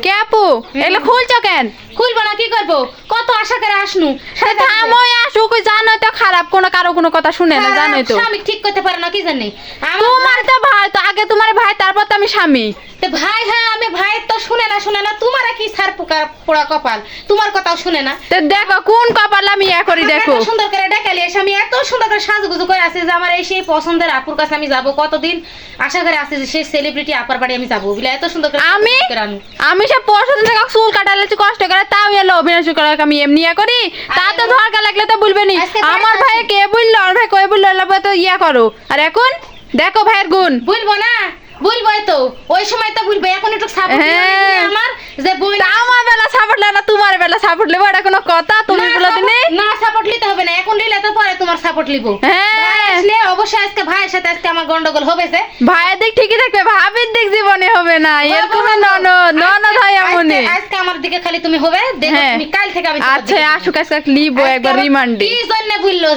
কে আপু এগুলো খুলছো কেন? খুলবো না কি করবো, কত আশা করে আসনু। থামোই আসুক, জানোই তো খারাপ কারো কোনো কথা শুনে না, জানোই তো। স্বামী ঠিক করতে পারে না কি জানি। তোমার তো ভাই, তো আগে তোমার ভাই তারপর তো আমি স্বামী। ভাই, হ্যাঁ আমি ভাই তো শুনে না তোমার কি সার পোড়া কপাল, তোমার কথাও শুনে না। তো দেখো কোন কপাল আমি ইয়া করি, দেখো এত সুন্দর করে ডেকালি এসে আমি এত সুন্দর করে সাজুগুজু করে আসি যে আমার এই সেই পছন্দের আপুর কাছে আমি যাব, কতদিন আশা করে আসি যে সেই সেলিব্রিটি আপার বাড়ি আমি যাবো বলে এত সুন্দর করে আমি সব পছন্দ থেকে চুল কাটালে কষ্ট করে, তাও এলো অভিনয় করে আমি এমনি ইয়া করি, তা তো দরকার লাগলে তো বলবে নি। আমার ভাই কে বললো, আমার ভাই কই বললো, তো ইয়া করো। আর এখন দেখো ভাইয়ের গুণ। বলবো না, বলবোই তো, ওই সময় তো বলবো, এখন একটু সাপোর্ট আমার যে বই আমার বেলা সাপোর্ট লাগে না, তোমার বেলা সাপোর্ট নেবো, এটা কোনো কথা? তুমি বলো দিনে না সাপোর্ট নিতে হবে না, এখন নিলে তো পরে তোমার সাপোর্ট লিবো। হ্যাঁ আসলে অবশ্যই আজকে ভাইয়ের সাথে আজকে আমার গন্ডগোল হবে যে। ভাইয়ের দিক ঠিকই থাকবে, ভাবির দিক জীবনে হবে না। এর কোনো ননদ হয় এমনই। আজকে আমার দিকে খালি তুমি হবে, দেখো তুমি কাল থেকে আমি আচ্ছা আসুক, আজকে লিবো একবার রিমান্ডে। কি জন্য বললো